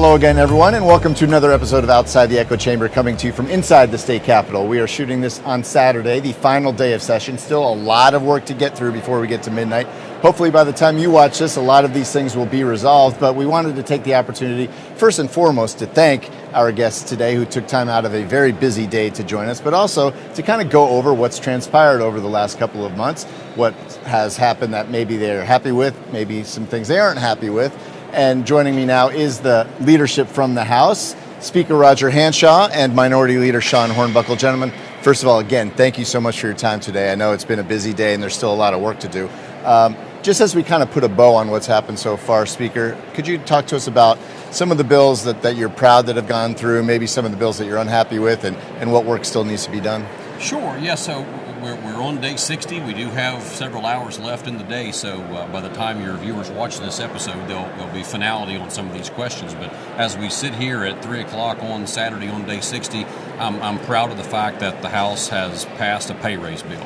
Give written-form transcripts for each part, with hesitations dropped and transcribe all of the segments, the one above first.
Hello again, everyone, and welcome to another episode of Outside the Echo Chamber, coming to you from inside the state capitol. We are shooting this on Saturday, the final day of session. Still a lot of work to get through before we get to midnight. Hopefully by the time you watch this, a lot of these things will be resolved, but we wanted to take the opportunity, first and foremost, to thank our guests today who took time out of a very busy day to join us, but also to kind of go over what's transpired over the last couple of months, what has happened that maybe they're happy with, maybe some things they aren't happy with. And joining me now is the leadership from the House, Speaker Roger Hanshaw and Minority Leader Sean Hornbuckle. Gentlemen, first of all, again, thank you so much for your time today. I know it's been a busy day and there's still a lot of work to do. Just as we kind of put a bow on what's happened so far, Speaker, could you talk to us about some of the bills that you're proud that have gone through, maybe some of the bills that you're unhappy with, and what work still needs to be done? Sure, yeah, so we're on day 60. We do have several hours left in the day, so by the time your viewers watch this episode, there'll be finality on some of these questions. But as we sit here at 3 o'clock on Saturday on day 60, I'm proud of the fact that the House has passed a pay raise bill.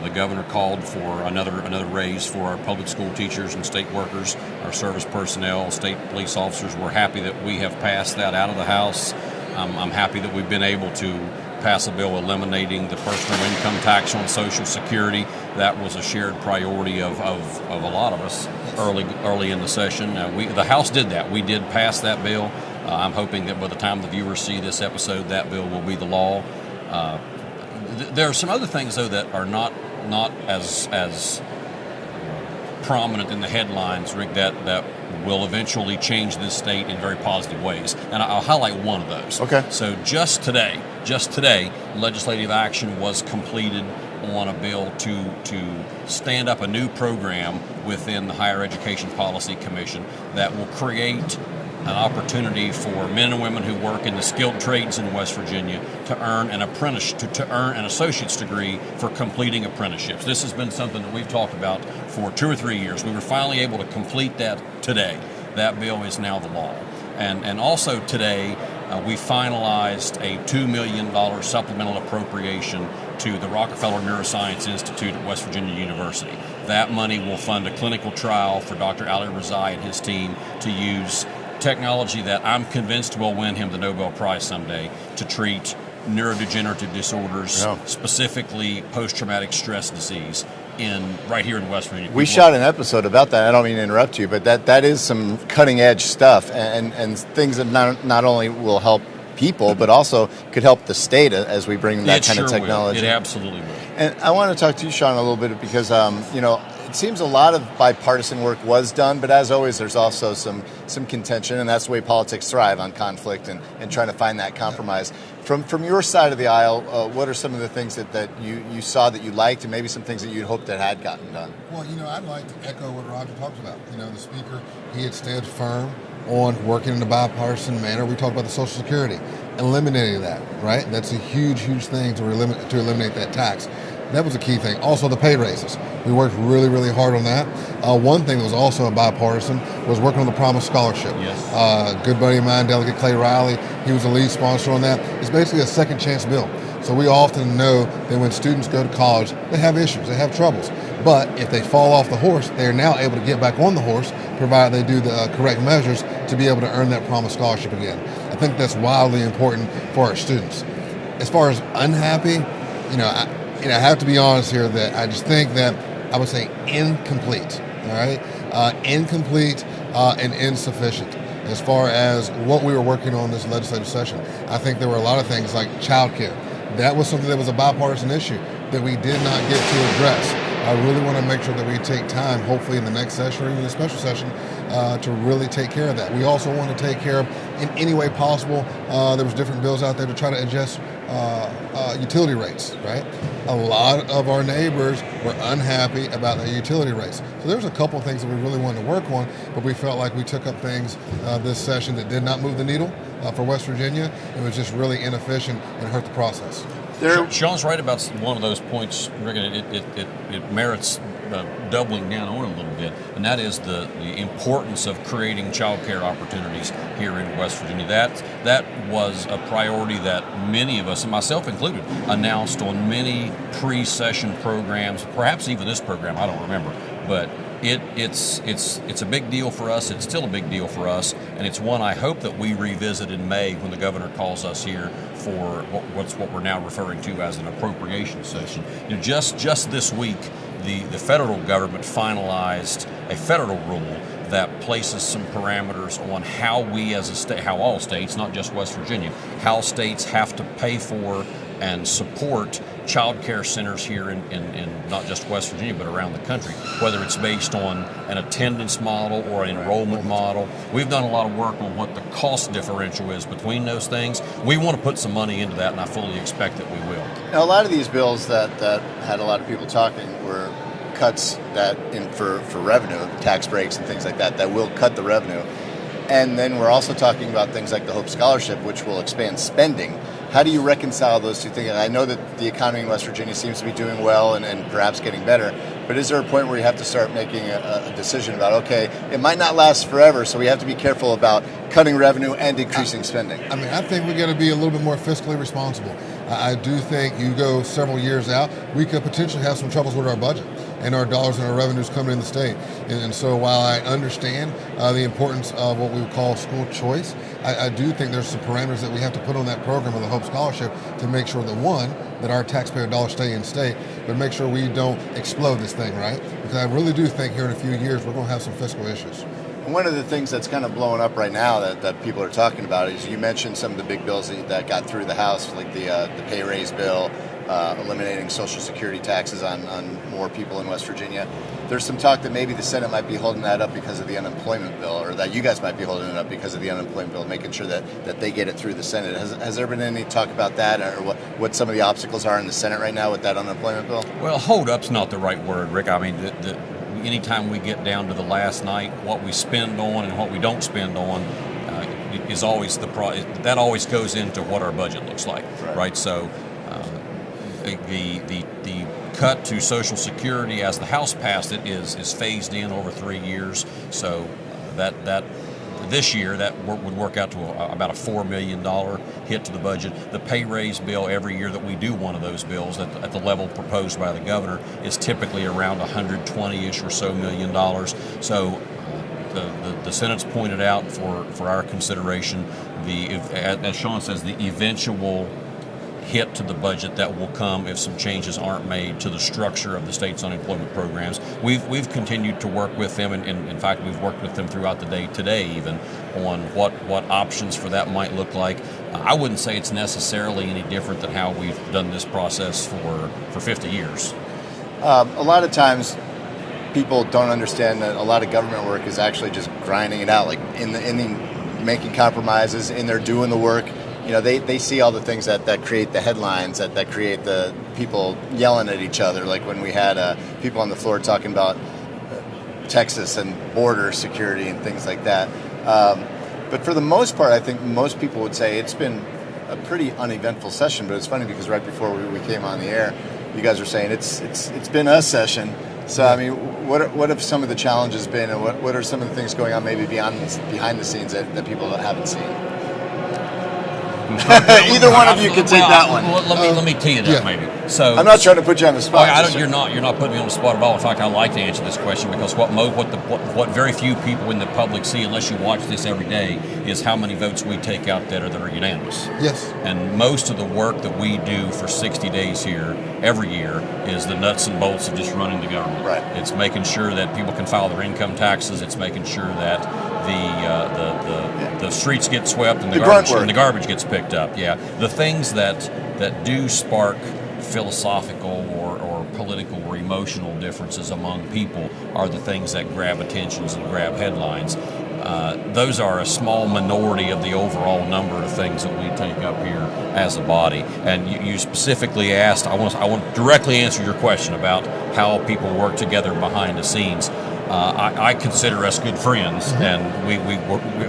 The governor called for another raise for our public school teachers and state workers, our service personnel, state police officers. We're happy that we have passed that out of the House. I'm happy that we've been able to pass a bill eliminating the personal income tax on Social Security. That was a shared priority of a lot of us early in the session. The House did that. We did pass that bill. I'm hoping that by the time the viewers see this episode, that bill will be the law. There are some other things, though, that are not as prominent in the headlines, Rick, that will eventually change this state in very positive ways. And I'll highlight one of those. Okay. So just today, legislative action was completed on a bill to stand up a new program within the Higher Education Policy Commission that will create an opportunity for men and women who work in the skilled trades in West Virginia to earn an associate's degree for completing apprenticeships. This has been something that we've talked about for 2 or 3 years. We were finally able to complete that today. That bill is now the law. And also today, we finalized a $2 million supplemental appropriation to the Rockefeller Neuroscience Institute at West Virginia University. That money will fund a clinical trial for Dr. Ali Rezai and his team to use technology that I'm convinced will win him the Nobel Prize someday to treat neurodegenerative disorders, specifically post-traumatic stress disease, right here in West Virginia. We shot an episode about that. I don't mean to interrupt you, but that is some cutting-edge stuff and things that not only will help people, but also could help the state as we bring that kind of technology. It absolutely will. And I want to talk to you, Sean, a little bit because, it seems a lot of bipartisan work was done, but as always, there's also some contention, and that's the way politics thrive, on conflict and trying to find that compromise. From your side of the aisle, what are some of the things that you saw that you liked, and maybe some things that you'd hoped that had gotten done? Well, I'd like to echo what Roger talks about. The Speaker, he had stayed firm on working in a bipartisan manner. We talked about the Social Security, eliminating that, right? That's a huge, huge thing to eliminate that tax. That was a key thing. Also, the pay raises. We worked really, really hard on that. One thing that was also bipartisan was working on the Promise Scholarship. Yes. Good buddy of mine, Delegate Clay Riley, he was the lead sponsor on that. It's basically a second chance bill. So we often know that when students go to college, they have issues, they have troubles. But if they fall off the horse, they are now able to get back on the horse, provided they do the correct measures to be able to earn that Promise Scholarship again. I think that's wildly important for our students. As far as unhappy, I have to be honest here that I just think that I would say incomplete, all right? Incomplete and insufficient as far as what we were working on this legislative session. I think there were a lot of things like childcare. That was something that was a bipartisan issue that we did not get to address. I really want to make sure that we take time, hopefully in the next session or even a special session, to really take care of that. We also want to take care of, in any way possible, there was different bills out there to try to adjust utility rates, right? A lot of our neighbors were unhappy about the utility rates. So there's a couple of things that we really wanted to work on, but we felt like we took up things this session that did not move the needle for West Virginia. It was just really inefficient and hurt the process. Sean's right about one of those points, Rick, and it merits doubling down on a little bit, and that is the importance of creating child care opportunities here in West Virginia. That was a priority that many of us, and myself included, announced on many pre-session programs, perhaps even this program, I don't remember, but It's a big deal for us. It's still a big deal for us, and it's one I hope that we revisit in May when the governor calls us here for what we're now referring to as an appropriation session. Just this week, the federal government finalized a federal rule that places some parameters on how we as a state, how all states, not just West Virginia, how states have to pay for and support child care centers here in not just West Virginia, but around the country, whether it's based on an attendance model or an enrollment model. We've done a lot of work on what the cost differential is between those things. We want to put some money into that, and I fully expect that we will. Now, a lot of these bills that had a lot of people talking were cuts for revenue, tax breaks and things like that will cut the revenue. And then we're also talking about things like the Hope Scholarship, which will expand spending. How do you reconcile those two things? And I know that the economy in West Virginia seems to be doing well and perhaps getting better, but is there a point where you have to start making a decision about, okay, it might not last forever, so we have to be careful about cutting revenue and increasing spending? I mean, I think we got to be a little bit more fiscally responsible. I do think you go several years out, we could potentially have some troubles with our budget and our dollars and our revenues coming in the state. And so while I understand the importance of what we would call school choice, I do think there's some parameters that we have to put on that program of the Hope Scholarship to make sure that, one, that our taxpayer dollars stay in state, but make sure we don't explode this thing, right? Because I really do think here in a few years we're going to have some fiscal issues. One of the things that's kind of blowing up right now that people are talking about is, you mentioned some of the big bills that got through the House, like the pay raise bill, eliminating Social Security taxes on more people in West Virginia. There's some talk that maybe the Senate might be holding that up because of the unemployment bill, or that you guys might be holding it up because of the unemployment bill, making sure that they get it through the Senate. Has there been any talk about that, or what some of the obstacles are in the Senate right now with that unemployment bill? Well, hold up's not the right word, Rick. I mean, anytime we get down to the last night, what we spend on and what we don't spend on is always that always goes into what our budget looks like, right? So the cut to Social Security as the House passed it is phased in over 3 years. So that this year that would work out to about a $4 million hit to the budget. The pay raise bill every year that we do one of those bills at the level proposed by the governor is typically around 120-ish or so million dollars. So the Senate's pointed out for our consideration as Sean says, the eventual hit to the budget that will come if some changes aren't made to the structure of the state's unemployment programs. We've continued to work with them, and in fact we've worked with them throughout the day today even on what options for that might look like. I wouldn't say it's necessarily any different than how we've done this process for 50 years. A lot of times people don't understand that a lot of government work is actually just grinding it out, like in the making compromises, in there doing the work. You know, they see all the things that create the headlines, that create the people yelling at each other, like when we had people on the floor talking about Texas and border security and things like that. But for the most part, I think most people would say it's been a pretty uneventful session. But it's funny because right before we came on the air, you guys were saying it's been a session. So I mean, what have some of the challenges been, and what are some of the things going on maybe behind the scenes that people haven't seen? Either one of you can take that one. Let me tee it up, maybe. So I'm not trying to put you on the spot. You're not putting me on the spot at all. In fact, I like to answer this question because what very few people in the public see, unless you watch this every day, is how many votes we take out that are unanimous. Yes. And most of the work that we do for 60 days here every year is the nuts and bolts of just running the government. Right. It's making sure that people can file their income taxes. It's making sure that the streets get swept and the garbage gets picked up. Yeah, the things that do spark philosophical or political or emotional differences among people are the things that grab attentions and grab headlines. Those are a small minority of the overall number of things that we take up here as a body. And you specifically asked, I want to directly answer your question about how people work together behind the scenes. I consider us good friends, and we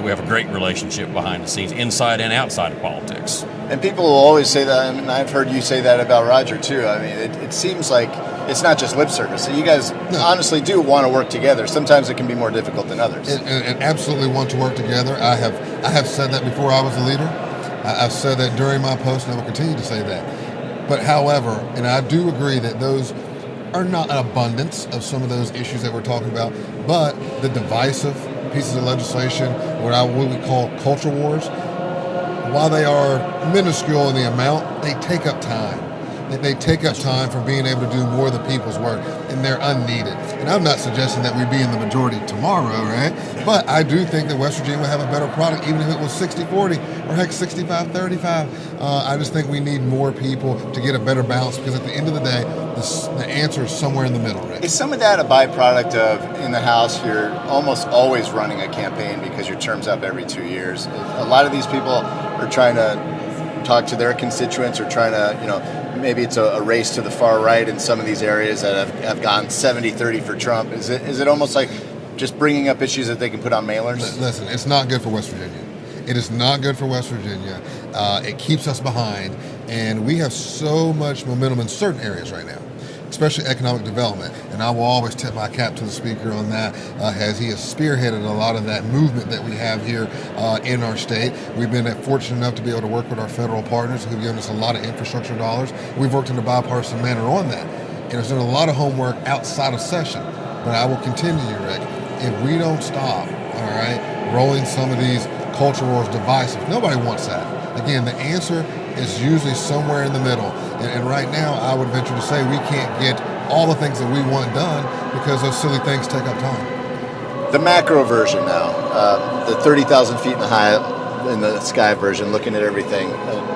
have a great relationship behind the scenes, inside and outside of politics. And people will always say that, and I've heard you say that about Roger too. I mean, it seems like it's not just lip service. So you guys honestly do want to work together. Sometimes it can be more difficult than others. And absolutely want to work together. I have said that before I was a leader. I've said that during my post, and I will continue to say that. But however, and I do agree that those are not an abundance of some of those issues that we're talking about, but the divisive pieces of legislation, what we call culture wars, while they are minuscule in the amount, they take up time. They take up time from being able to do more of the people's work, and they're unneeded. And I'm not suggesting that we be in the majority tomorrow, right? But I do think that West Virginia will have a better product, even if it was 60-40 or heck 65-35. I just think we need more people to get a better balance, because at the end of the day, the answer is somewhere in the middle, right? Is some of that a byproduct of, in the House, you're almost always running a campaign because your term's up every 2 years? A lot of these people are trying to talk to their constituents, or trying to, maybe it's a race to the far right in some of these areas that have gone 70-30 for Trump. Is it almost like just bringing up issues that they can put on mailers? Listen, it's not good for West Virginia. It is not good for West Virginia. It keeps us behind, and we have so much momentum in certain areas right now, especially economic development. And I will always tip my cap to the speaker on that, as he has spearheaded a lot of that movement that we have here in our state. We've been fortunate enough to be able to work with our federal partners who've given us a lot of infrastructure dollars. We've worked in a bipartisan manner on that. And there's been a lot of homework outside of session. But I will continue, Rick, if we don't stop, all right, rolling some of these culture wars divisive, nobody wants that. Again, the answer is usually somewhere in the middle. And right now, I would venture to say we can't get all the things that we want done because those silly things take up time. The macro version now, the 30,000 feet in the sky version, looking at everything.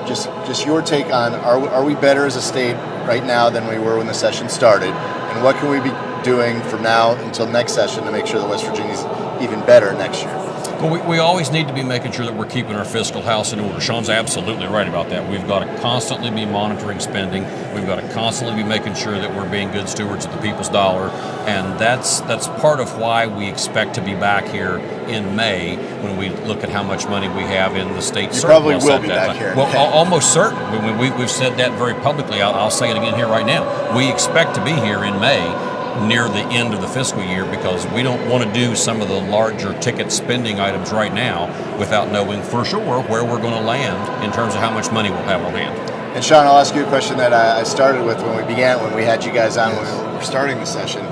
Just your take on, are we better as a state right now than we were when the session started? And what can we be doing from now until next session to make sure that West Virginia's even better next year? Well, we always need to be making sure that we're keeping our fiscal house in order. Sean's absolutely right about that. We've got to constantly be monitoring spending. We've got to constantly be making sure that we're being good stewards of the people's dollar. And that's part of why we expect to be back here in May when we look at how much money we have in the state surplus. You probably will be back here in May. Almost certain. We've said that very publicly. I'll say it again here right now. We expect to be here in May, near the end of the fiscal year, because we don't want to do some of the larger ticket spending items right now without knowing for sure where we're going to land in terms of how much money we'll have on hand. And Sean, I'll ask you a question that I started with when we had you guys on, when we were starting the session.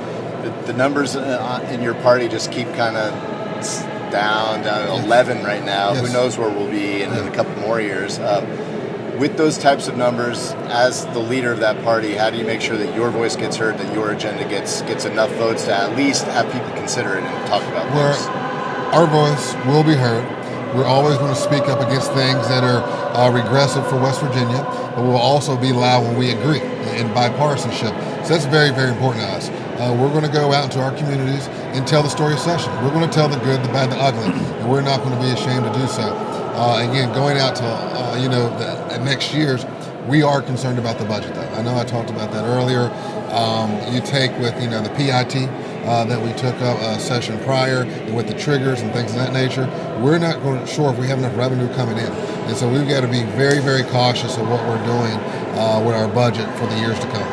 The numbers in your party just keep kind of down to 11 right now. Yes. Who knows where we'll be in a couple more years. With those types of numbers, as the leader of that party, how do you make sure that your voice gets heard, that your agenda gets enough votes to at least have people consider it and talk about things? Our voice will be heard. We're always going to speak up against things that are regressive for West Virginia, but we'll also be loud when we agree in bipartisanship. So that's very, very important to us. We're going to go out into our communities and tell the story of session. We're going to tell the good, the bad, the ugly, and we're not going to be ashamed to do so. Again, going out to the next year's, we are concerned about the budget, though. I know I talked about that earlier. You take with the PIT that we took up a session prior, and with the triggers and things of that nature, we're not sure if we have enough revenue coming in, and so we've got to be very, very cautious of what we're doing with our budget for the years to come.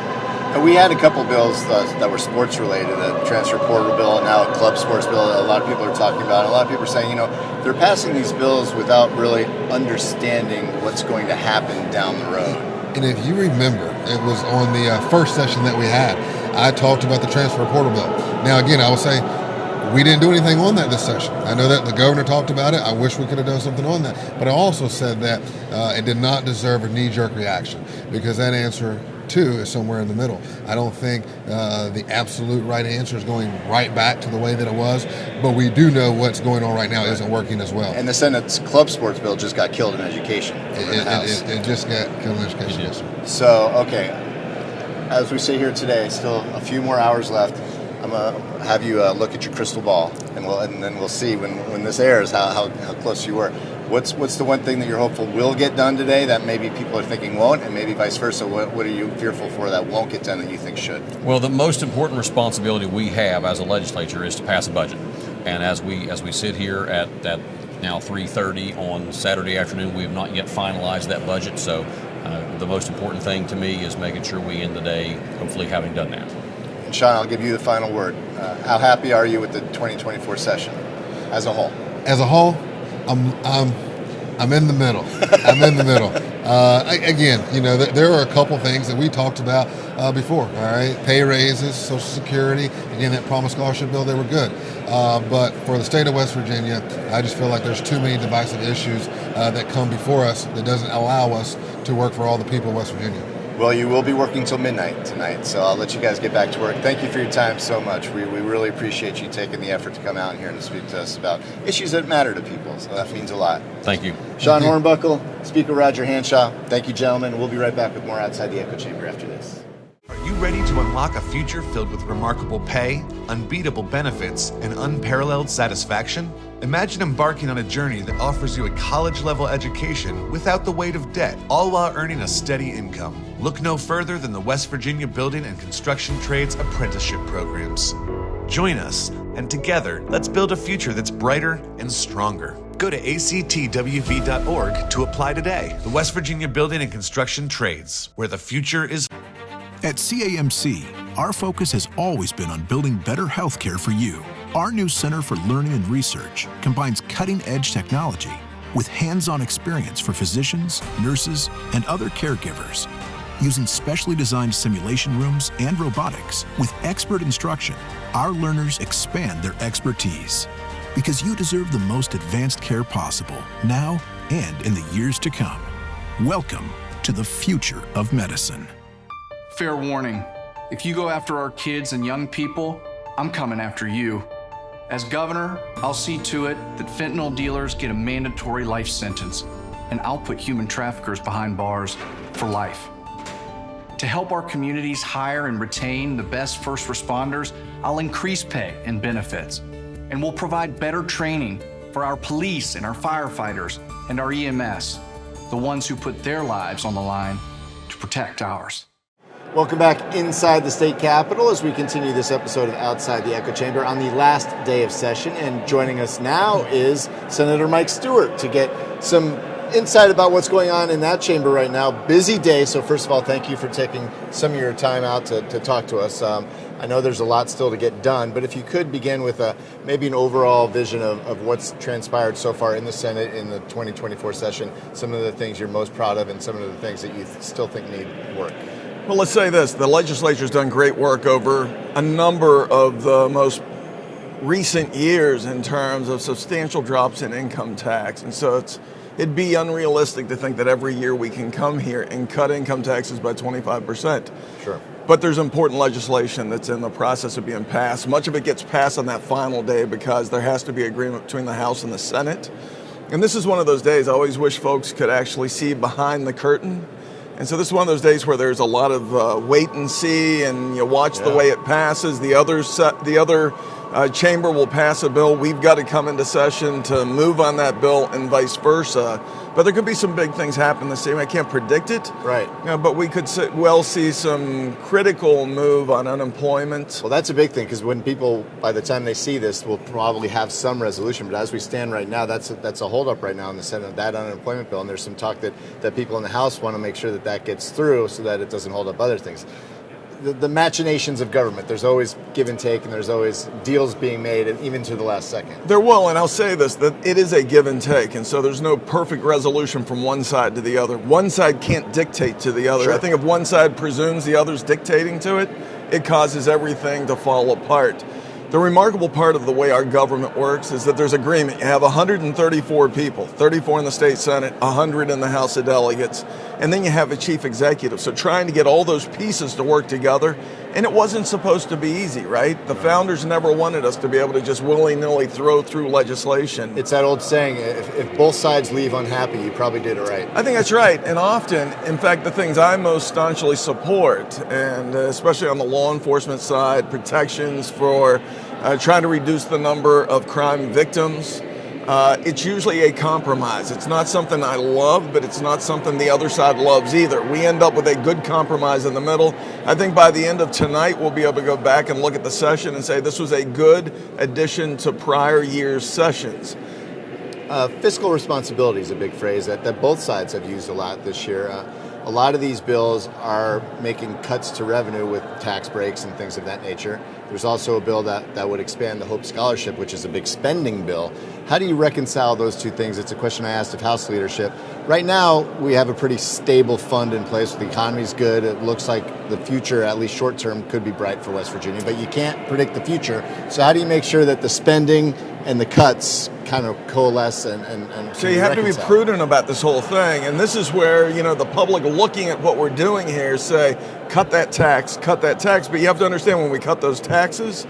And we had a couple bills that were sports related, a transfer portal bill and now a club sports bill that a lot of people are talking about. And a lot of people are saying, they're passing these bills without really understanding what's going to happen down the road. And if you remember, it was on the first session that we had, I talked about the transfer portal bill. Now, again, I will say we didn't do anything on that this session. I know that the governor talked about it. I wish we could have done something on that. But I also said that it did not deserve a knee-jerk reaction, because that answer too is somewhere in the middle. I don't think the absolute right answer is going right back to the way that it was, but we do know what's going on right now isn't working as well. And the Senate's club sports bill just got killed in education. It just got killed in education, yes, sir. So, okay, as we sit here today, still a few more hours left. I'm going to have you look at your crystal ball, and then we'll see when this airs how close you were. What's the one thing that you're hopeful will get done today that maybe people are thinking won't, and maybe vice versa? What are you fearful for that won't get done that you think should? Well, the most important responsibility we have as a legislature is to pass a budget. And as we sit here at now 3:30 on Saturday afternoon, we have not yet finalized that budget. So the most important thing to me is making sure we end the day hopefully having done that. And Sean, I'll give you the final word. How happy are you with the 2024 session as a whole? As a whole, I'm in the middle. I'm in the middle. Again, there are a couple things that we talked about before. All right, pay raises, Social Security. Again, that Promise Scholarship bill, they were good. But for the state of West Virginia, I just feel like there's too many divisive issues that come before us that doesn't allow us to work for all the people of West Virginia. Well, you will be working till midnight tonight, so I'll let you guys get back to work. Thank you for your time so much. We really appreciate you taking the effort to come out here and to speak to us about issues that matter to people, so that means a lot. Thank you. Sean Hornbuckle, Speaker Roger Hanshaw, thank you, gentlemen. We'll be right back with more Outside the Echo Chamber after this. Are you ready to unlock a future filled with remarkable pay, unbeatable benefits, and unparalleled satisfaction? Imagine embarking on a journey that offers you a college-level education without the weight of debt, all while earning a steady income. Look no further than the West Virginia Building and Construction Trades Apprenticeship Programs. Join us, and together, let's build a future that's brighter and stronger. Go to actwv.org to apply today. The West Virginia Building and Construction Trades, where the future is. At CAMC, our focus has always been on building better healthcare for you. Our new Center for Learning and Research combines cutting-edge technology with hands-on experience for physicians, nurses, and other caregivers. Using specially designed simulation rooms and robotics with expert instruction, our learners expand their expertise. Because you deserve the most advanced care possible, now and in the years to come. Welcome to the future of medicine. Fair warning, if you go after our kids and young people, I'm coming after you. As governor, I'll see to it that fentanyl dealers get a mandatory life sentence, and I'll put human traffickers behind bars for life. To help our communities hire and retain the best first responders, I'll increase pay and benefits, and we'll provide better training for our police and our firefighters and our EMS, the ones who put their lives on the line to protect ours. Welcome back inside the state capitol as we continue this episode of Outside the Echo Chamber on the last day of session. And joining us now is Senator Mike Stewart to get some insight about what's going on in that chamber right now. Busy day, so first of all, thank you for taking some of your time out to talk to us. I know there's a lot still to get done, but if you could begin with maybe an overall vision of what's transpired so far in the Senate in the 2024 session, some of the things you're most proud of and some of the things that you still think need work. Well, let's say this. The legislature's done great work over a number of the most recent years in terms of substantial drops in income tax. And so it'd be unrealistic to think that every year we can come here and cut income taxes by 25%. Sure. But there's important legislation that's in the process of being passed. Much of it gets passed on that final day because there has to be agreement between the House and the Senate. And this is one of those days I always wish folks could actually see behind the curtain. And so this is one of those days where there's a lot of wait and see, and you watch the way it passes. The other chamber will pass a bill. We've got to come into session to move on that bill, and vice versa. But there could be some big things happen this year. I can't predict it. Right. But we could well see some critical move on unemployment. Well, that's a big thing, because when people, by the time they see this, will probably have some resolution. But as we stand right now, that's a holdup right now in the Senate, that unemployment bill. And there's some talk that people in the House want to make sure that gets through so that it doesn't hold up other things. The machinations of government, there's always give and take, and there's always deals being made, and even to the last second. There will, and I'll say this, that it is a give and take, and so there's no perfect resolution from one side to the other. One side can't dictate to the other. Sure. I think if one side presumes the other's dictating to it, it causes everything to fall apart. The remarkable part of the way our government works is that there's agreement. You have 134 people, 34 in the state Senate, 100 in the House of Delegates, and then you have a chief executive. So trying to get all those pieces to work together, and it wasn't supposed to be easy, right? The founders never wanted us to be able to just willy-nilly throw through legislation. It's that old saying, if both sides leave unhappy, you probably did it right. I think that's right. And often, in fact, the things I most staunchly support, and especially on the law enforcement side, protections for trying to reduce the number of crime victims, it's usually a compromise. It's not something I love, but it's not something the other side loves either. We end up with a good compromise in the middle. I think by the end of tonight, we'll be able to go back and look at the session and say this was a good addition to prior year's sessions. Fiscal responsibility is a big phrase that both sides have used a lot this year. a lot of these bills are making cuts to revenue with tax breaks and things of that nature. There's also a bill that would expand the Hope Scholarship, which is a big spending bill. How do you reconcile those two things? It's a question I asked of House leadership. Right now, we have a pretty stable fund in place. The economy's good. It looks like the future, at least short term, could be bright for West Virginia, but you can't predict the future. So how do you make sure that the spending and the cuts kind of coalesce and so you have to be prudent about this whole thing, and this is where, you know, the public looking at what we're doing here say, cut that tax, but you have to understand when we cut those taxes,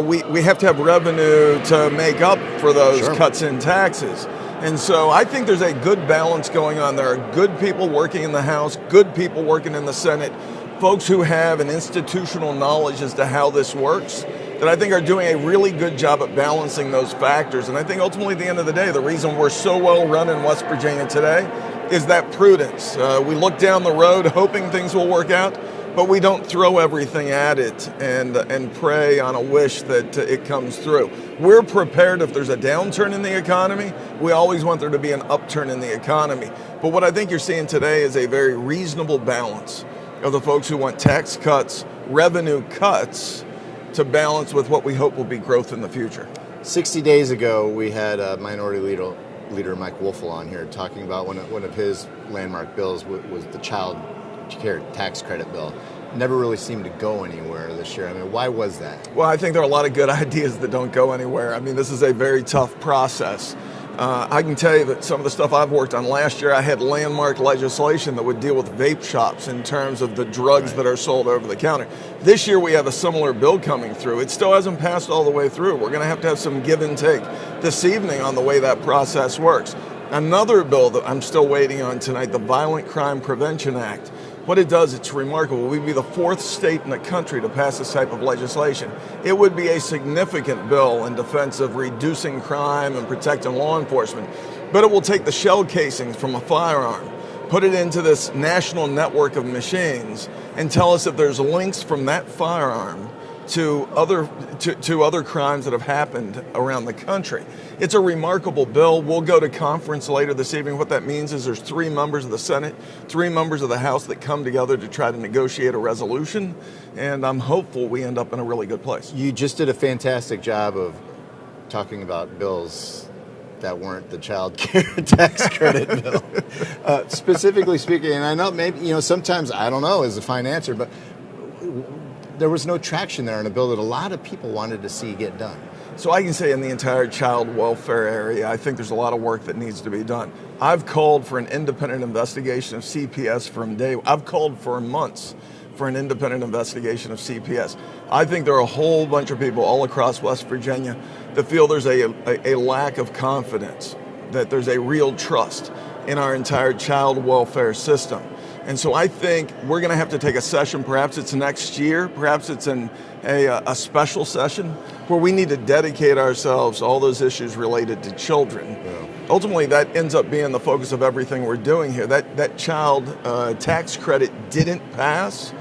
we have to have revenue to make up for those cuts in taxes. And so I think there's a good balance going on. There are good people working in the House, good people working in the Senate, folks who have an institutional knowledge as to how this works, that I think are doing a really good job at balancing those factors. And I think ultimately at the end of the day, the reason we're so well run in West Virginia today is that prudence. We look down the road hoping things will work out, but we don't throw everything at it and pray on a wish that it comes through. We're prepared if there's a downturn in the economy. We always want there to be an upturn in the economy. But what I think you're seeing today is a very reasonable balance of the folks who want tax cuts, revenue cuts, to balance with what we hope will be growth in the future. 60 days ago, we had Minority Leader Mike Wolfel on here talking about one of his landmark bills was the child care tax credit bill. Never really seemed to go anywhere this year. I mean, why was that? Well, I think there are a lot of good ideas that don't go anywhere. I mean, this is a very tough process. I can tell you that some of the stuff I've worked on last year, I had landmark legislation that would deal with vape shops in terms of the drugs that are sold over the counter. This year we have a similar bill coming through. It still hasn't passed all the way through. We're going to have some give and take this evening on the way that process works. Another bill that I'm still waiting on tonight, the Violent Crime Prevention Act. What it does, it's remarkable. We'd be the fourth state in the country to pass this type of legislation. It would be a significant bill in defense of reducing crime and protecting law enforcement. But it will take the shell casings from a firearm, put it into this national network of machines, and tell us if there's links from that firearm to other crimes that have happened around the country. It's a remarkable bill. We'll go to conference later this evening. What that means is there's 3 members of the Senate, 3 members of the House that come together to try to negotiate a resolution, and I'm hopeful we end up in a really good place. You just did a fantastic job of talking about bills that weren't the child care tax credit bill. Specifically speaking, and I know maybe, sometimes, I don't know, is a fine answer, but there was no traction there in a bill that a lot of people wanted to see get done. So I can say in the entire child welfare area, I think there's a lot of work that needs to be done. I've called for an independent investigation of CPS from day one. I've called for months for an independent investigation of CPS. I think there are a whole bunch of people all across West Virginia that feel there's a lack of confidence, that there's a real trust in our entire child welfare system. And so I think we're going to have to take a session, perhaps it's next year, perhaps it's a special session, where we need to dedicate ourselves to all those issues related to children. Yeah. Ultimately, that ends up being the focus of everything we're doing here. That child tax credit didn't pass,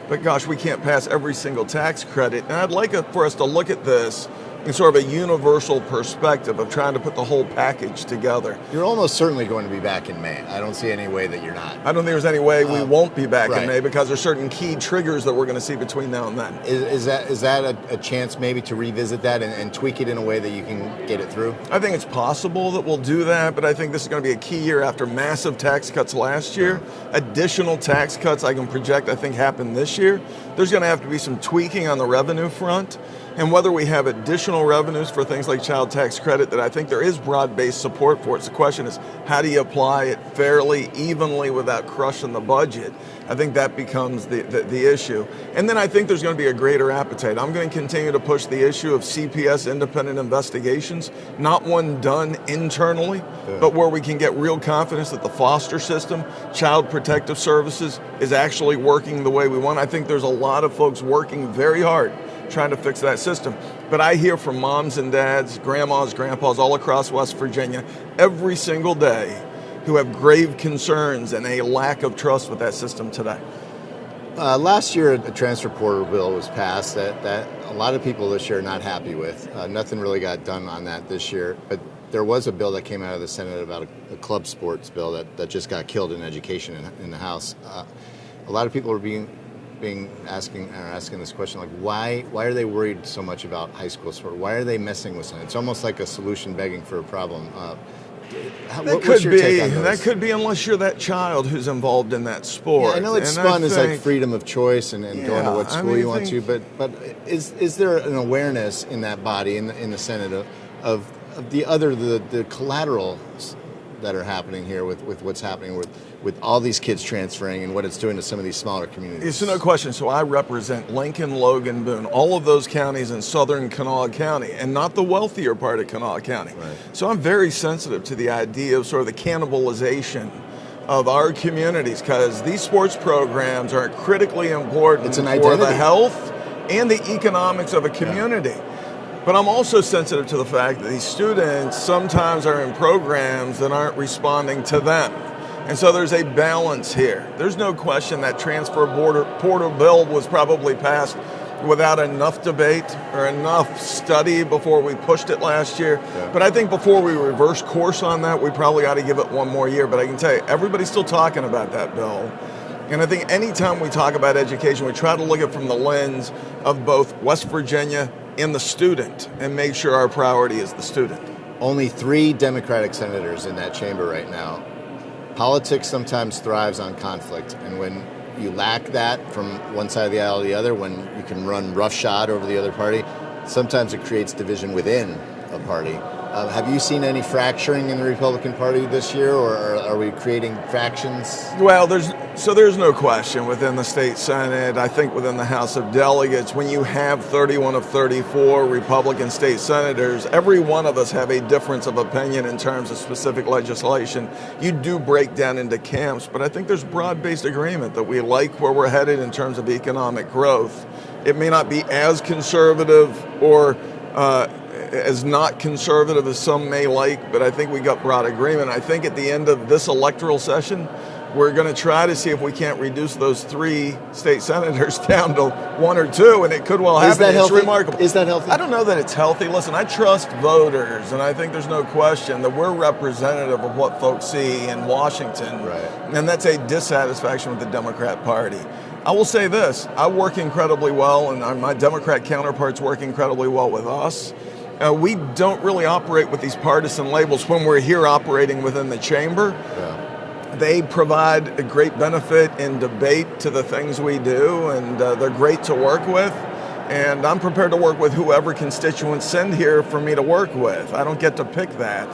but gosh, we can't pass every single tax credit. And I'd like for us to look at this in sort of a universal perspective of trying to put the whole package together. You're almost certainly going to be back in May. I don't see any way that you're not. I don't think there's any way we won't be back in May, because there's certain key triggers that we're going to see between now and then. Is that a chance maybe to revisit that and tweak it in a way that you can get it through? I think it's possible that we'll do that, but I think this is going to be a key year after massive tax cuts last year. Additional tax cuts I can project, I think, happen this year. There's going to have to be some tweaking on the revenue front. And whether we have additional revenues for things like child tax credit that I think there is broad-based support for, the question is, how do you apply it fairly, evenly, without crushing the budget? I think that becomes the issue. And then I think there's going to be a greater appetite. I'm going to continue to push the issue of CPS independent investigations, not one done internally, but where we can get real confidence that the foster system, child protective services, is actually working the way we want. I think there's a lot of folks working very hard trying to fix that system. But I hear from moms and dads, grandmas, grandpas all across West Virginia every single day who have grave concerns and a lack of trust with that system today. Last year, a transfer portal bill was passed that a lot of people this year are not happy with. Nothing really got done on that this year. But there was a bill that came out of the Senate about a club sports bill that just got killed in education in the House. A lot of people are asking this question, like, why are they worried so much about high school sport? Why are they messing with something? It's almost like a solution begging for a problem. That could be unless you're that child who's involved in that sport. Yeah, I know it's spun as like freedom of choice and going to what school you want to, but is there an awareness in that body, in the Senate, of the collaterals that are happening here with what's happening with all these kids transferring and what it's doing to some of these smaller communities? It's no question. So I represent Lincoln, Logan, Boone, all of those counties in southern Kanawha County, and not the wealthier part of Kanawha County. Right. So I'm very sensitive to the idea of sort of the cannibalization of our communities, because these sports programs are critically important for the health and the economics of a community. Yeah. But I'm also sensitive to the fact that these students sometimes are in programs that aren't responding to them. And so there's a balance here. There's no question that transfer portal bill was probably passed without enough debate or enough study before we pushed it last year. Yeah. But I think before we reverse course on that, we probably ought to give it one more year. But I can tell you, everybody's still talking about that bill. And I think anytime we talk about education, we try to look at it from the lens of both West Virginia and the student and make sure our priority is the student. Only 3 Democratic senators in that chamber right now. Politics sometimes thrives on conflict, and when you lack that from one side of the aisle to the other, when you can run roughshod over the other party, sometimes it creates division within a party. Have you seen any fracturing in the Republican Party this year, or are we creating factions? Well, there's no question within the state Senate, I think within the House of Delegates, when you have 31 of 34 Republican state senators, every one of us have a difference of opinion in terms of specific legislation. You do break down into camps, but I think there's broad-based agreement that we like where we're headed in terms of economic growth. It may not be as conservative or as not conservative as some may like, but I think we got broad agreement. I think at the end of this electoral session, we're going to try to see if we can't reduce those 3 state senators down to 1 or 2, and it could well happen. Is that healthy? It's remarkable. Is that healthy? I don't know that it's healthy. Listen, I trust voters, and I think there's no question that we're representative of what folks see in Washington, right. And that's a dissatisfaction with the Democrat Party. I will say this, I work incredibly well, and my Democrat counterparts work incredibly well with us. We don't really operate with these partisan labels when we're here operating within the chamber. Yeah. They provide a great benefit in debate to the things we do, and they're great to work with. And I'm prepared to work with whoever constituents send here for me to work with. I don't get to pick that.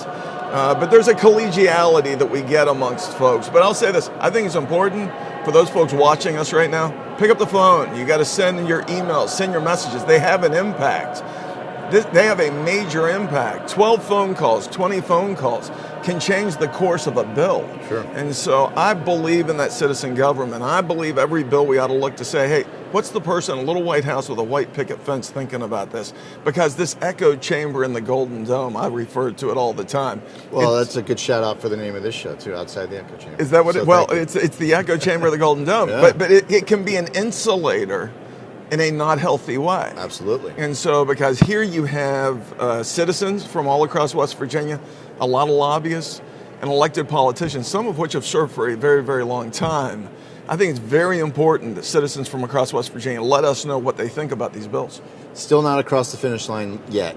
But there's a collegiality that we get amongst folks. But I'll say this, I think it's important for those folks watching us right now, pick up the phone. You got to send your emails, send your messages. They have an impact. They have a major impact. 12 phone calls, 20 phone calls can change the course of a bill. Sure. And so I believe in that citizen government. I believe every bill we ought to look to say, hey, what's the person in a little White House with a white picket fence thinking about this? Because this echo chamber in the Golden Dome, I refer to it all the time. Well, that's a good shout out for the name of this show, too, Outside the Echo Chamber. Is that what it's the echo chamber of the Golden Dome. Yeah. But it can be an insulator in a not healthy way. Absolutely. And so, because here you have citizens from all across West Virginia, a lot of lobbyists, and elected politicians, some of which have served for a very, very long time. I think it's very important that citizens from across West Virginia let us know what they think about these bills. Still not across the finish line yet.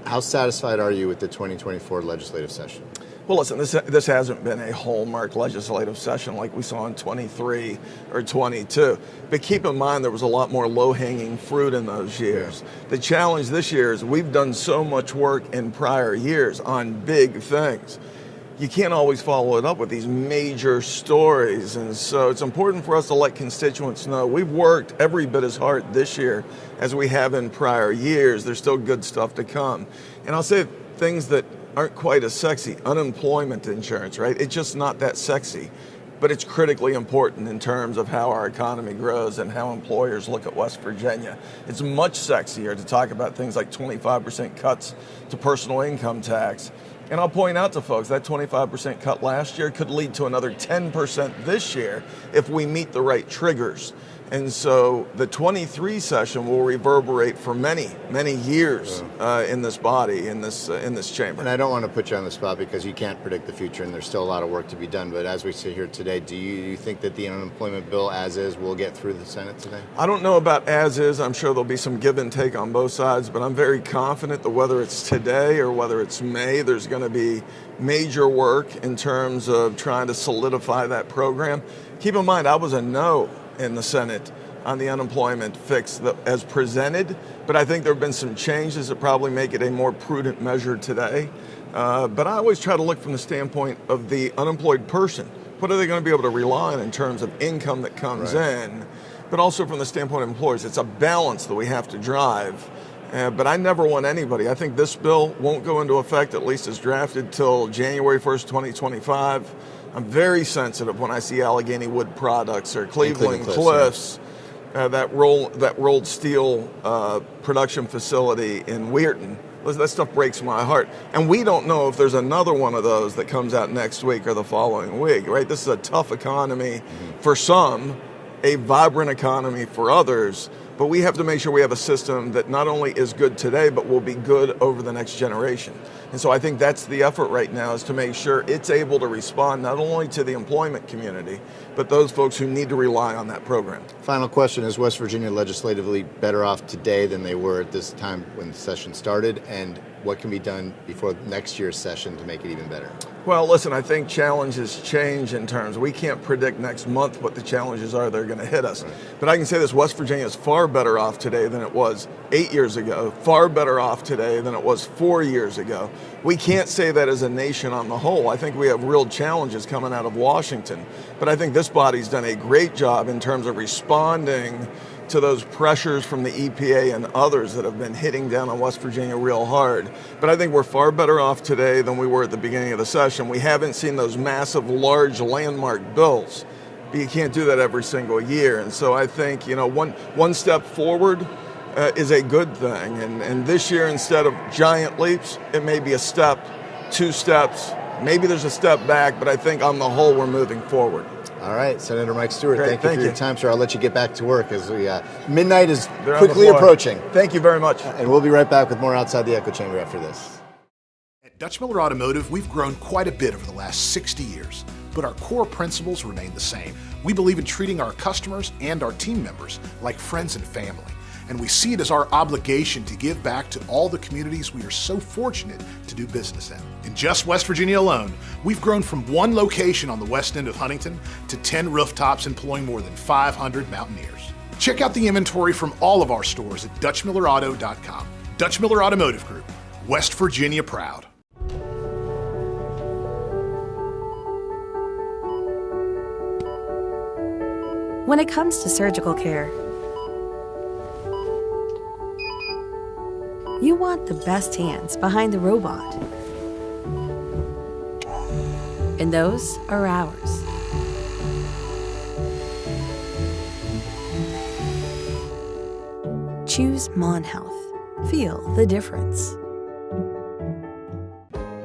How satisfied are you with the 2024 legislative session? Well, listen, this hasn't been a hallmark legislative session like we saw in 23 or 22. But keep in mind there was a lot more low-hanging fruit in those years. Yeah. The challenge this year is we've done so much work in prior years on big things. You can't always follow it up with these major stories. And so it's important for us to let constituents know we've worked every bit as hard this year as we have in prior years. There's still good stuff to come. And I'll say things that aren't quite as sexy. Unemployment insurance, right? It's just not that sexy, but it's critically important in terms of how our economy grows and how employers look at West Virginia. It's much sexier to talk about things like 25% cuts to personal income tax And I'll point out to folks that 25% cut last year could lead to another 10% this year if we meet the right triggers. And so the 23 session will reverberate for many, many years in this body, in this chamber. And I don't want to put you on the spot because you can't predict the future and there's still a lot of work to be done. But as we sit here today, do you think that the unemployment bill as is will get through the Senate today? I don't know about as is. I'm sure there'll be some give and take on both sides, but I'm very confident that whether it's today or whether it's May, there's going to be major work in terms of trying to solidify that program. Keep in mind, I was a no in the Senate on the unemployment fix as presented, but I think there have been some changes that probably make it a more prudent measure today. But I always try to look from the standpoint of the unemployed person. What are they going to be able to rely on in terms of income that comes in, but also from the standpoint of employers. It's a balance that we have to drive. But I never want anybody. I think this bill won't go into effect, at least as drafted, till January 1st, 2025. I'm very sensitive when I see Allegheny Wood Products or Cleveland Cliffs, that rolled steel production facility in Weirton. That stuff breaks my heart. And we don't know if there's another one of those that comes out next week or the following week, right? This is a tough economy for some, a vibrant economy for others. But we have to make sure we have a system that not only is good today, but will be good over the next generation. And so I think that's the effort right now, is to make sure it's able to respond not only to the employment community, but those folks who need to rely on that program. Final question, is West Virginia legislatively better off today than they were at this time when the session started? And what can be done before next year's session to make it even better? Well, listen, I think challenges change in terms, we can't predict next month what the challenges are that are going to hit us. But I can say this, West Virginia is far better off today than it was 8 years ago, far better off today than it was 4 years ago. We can't say that as a nation on the whole. I think we have real challenges coming out of Washington. But I think this body's done a great job in terms of responding to those pressures from the EPA and others that have been hitting down on West Virginia real hard. But I think we're far better off today than we were at the beginning of the session. We haven't seen those massive, large landmark bills, but you can't do that every single year. And so I think, one step forward is a good thing. And this year, instead of giant leaps, it may be a step, 2 steps, maybe there's a step back, but I think on the whole, we're moving forward. All right, Senator Mike Stewart, Great, thank you for your time, sir. I'll let you get back to work as we midnight is quickly approaching. Thank you very much. And we'll be right back with more Outside the Echo Chamber after this. At Dutch Miller Automotive, we've grown quite a bit over the last 60 years, but our core principles remain the same. We believe in treating our customers and our team members like friends and family, and we see it as our obligation to give back to all the communities we are so fortunate to do business in. In just West Virginia alone, we've grown from 1 location on the west end of Huntington to 10 rooftops employing more than 500 Mountaineers. Check out the inventory from all of our stores at DutchMillerAuto.com. Dutch Miller Automotive Group, West Virginia proud. When it comes to surgical care, you want the best hands behind the robot. And those are ours. Choose Mon Health. Feel the difference.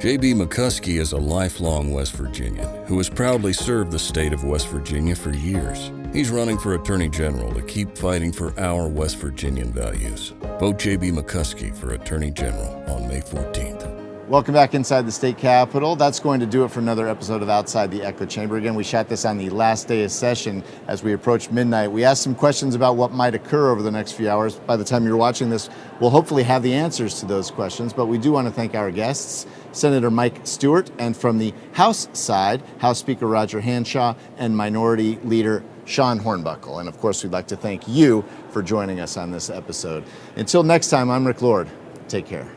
J.B. McCuskey is a lifelong West Virginian who has proudly served the state of West Virginia for years. He's running for Attorney General to keep fighting for our West Virginian values. Vote J.B. McCuskey for Attorney General on May 14th. Welcome back inside the state capitol. That's going to do it for another episode of Outside the Echo Chamber. Again, we shot this on the last day of session as we approach midnight. We asked some questions about what might occur over the next few hours. By the time you're watching this, we'll hopefully have the answers to those questions, but we do want to thank our guests, Senator Mike Stewart, and from the House side, House Speaker Roger Hanshaw and Minority Leader Sean Hornbuckle. And of course, we'd like to thank you for joining us on this episode. Until next time, I'm Rick Lord. Take care.